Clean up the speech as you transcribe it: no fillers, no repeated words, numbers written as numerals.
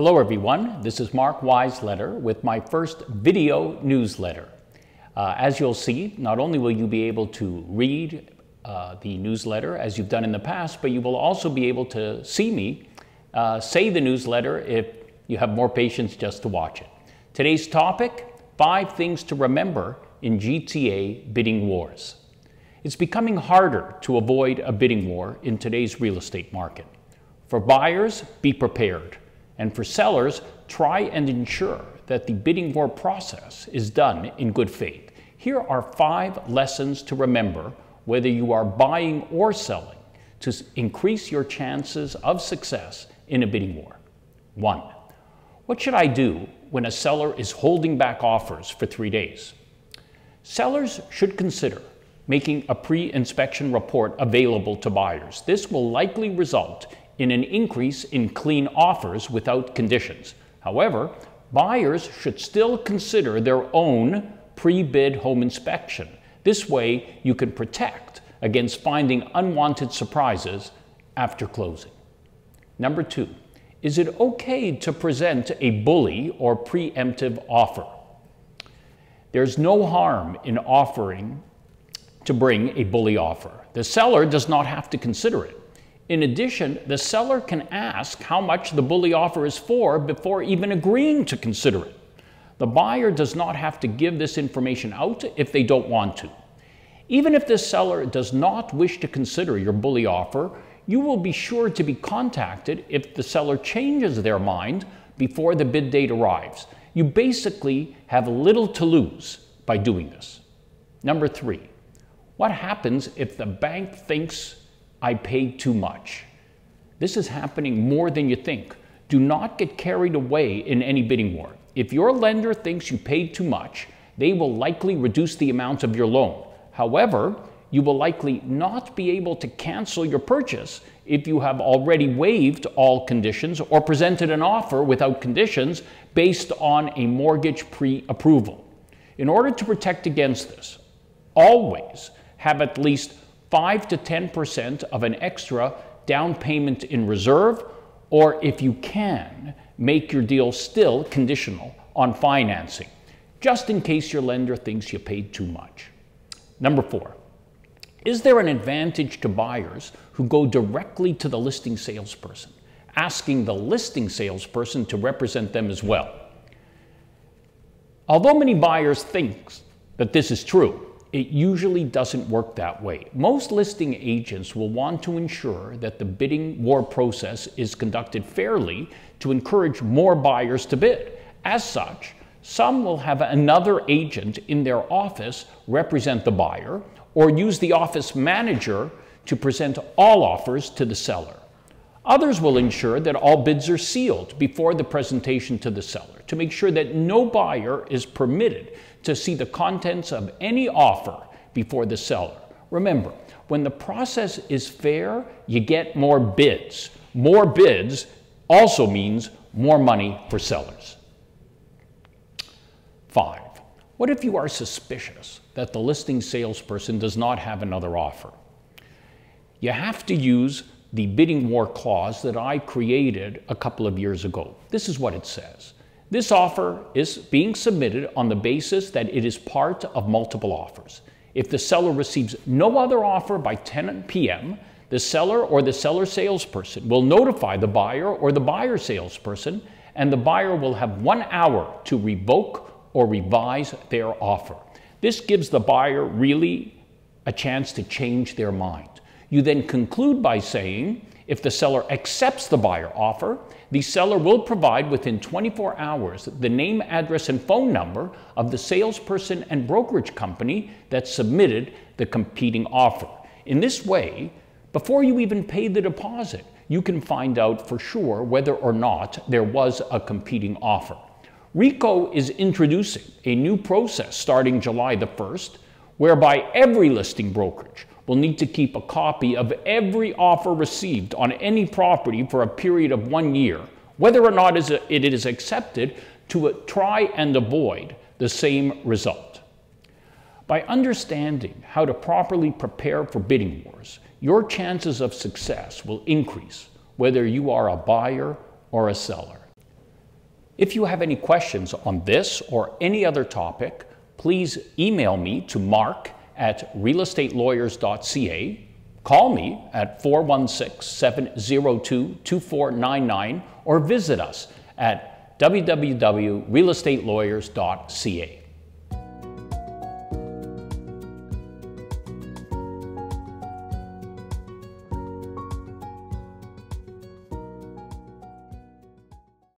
Hello everyone, this is Mark Weisleder with my first video newsletter. As you'll see, not only will you be able to read the newsletter as you've done in the past, but you will also be able to see me say the newsletter if you have more patience just to watch it. Today's topic, 5 things to remember in GTA bidding wars. It's becoming harder to avoid a bidding war in today's real estate market. For buyers, be prepared. And for sellers, try and ensure that the bidding war process is done in good faith. Here are 5 lessons to remember whether you are buying or selling to increase your chances of success in a bidding war. 1. What should I do when a seller is holding back offers for 3 days? Sellers should consider making a pre-inspection report available to buyers. This will likely result in an increase in clean offers without conditions. However, buyers should still consider their own pre-bid home inspection. This way, you can protect against finding unwanted surprises after closing. Number 2, is it okay to present a bully or preemptive offer? There's no harm in offering to bring a bully offer. The seller does not have to consider it. In addition, the seller can ask how much the bully offer is for before even agreeing to consider it. The buyer does not have to give this information out if they don't want to. Even if the seller does not wish to consider your bully offer, you will be sure to be contacted if the seller changes their mind before the bid date arrives. You basically have little to lose by doing this. Number 3, what happens if the bank thinks I paid too much? This is happening more than you think. Do not get carried away in any bidding war. If your lender thinks you paid too much, they will likely reduce the amount of your loan. However, you will likely not be able to cancel your purchase if you have already waived all conditions or presented an offer without conditions based on a mortgage pre-approval. In order to protect against this, always have at least 5 to 10% of an extra down payment in reserve, or if you can, make your deal still conditional on financing, just in case your lender thinks you paid too much. Number 4, is there an advantage to buyers who go directly to the listing salesperson, asking the listing salesperson to represent them as well? Although many buyers think that this is true, it usually doesn't work that way. Most listing agents will want to ensure that the bidding war process is conducted fairly to encourage more buyers to bid. As such, some will have another agent in their office represent the buyer or use the office manager to present all offers to the seller. Others will ensure that all bids are sealed before the presentation to the seller to make sure that no buyer is permitted to see the contents of any offer before the seller. Remember, when the process is fair, you get more bids. More bids also means more money for sellers. 5, what if you are suspicious that the listing salesperson does not have another offer? You have to use the bidding war clause that I created a couple of years ago. This is what it says. This offer is being submitted on the basis that it is part of multiple offers. If the seller receives no other offer by 10 p.m., the seller or the seller salesperson will notify the buyer or the buyer salesperson, and the buyer will have 1 hour to revoke or revise their offer. This gives the buyer really a chance to change their mind. You then conclude by saying, if the seller accepts the buyer offer, the seller will provide within 24 hours the name, address, and phone number of the salesperson and brokerage company that submitted the competing offer. In this way, before you even pay the deposit, you can find out for sure whether or not there was a competing offer. RICO is introducing a new process starting July the 1st, whereby every listing brokerage will need to keep a copy of every offer received on any property for a period of 1 year, whether or not it is accepted, to try and avoid the same result. By understanding how to properly prepare for bidding wars, your chances of success will increase whether you are a buyer or a seller. If you have any questions on this or any other topic, please email me to mark@realestatelawyer.ca, call me at 416-702-2499, or visit us at www.realestatelawyer.ca.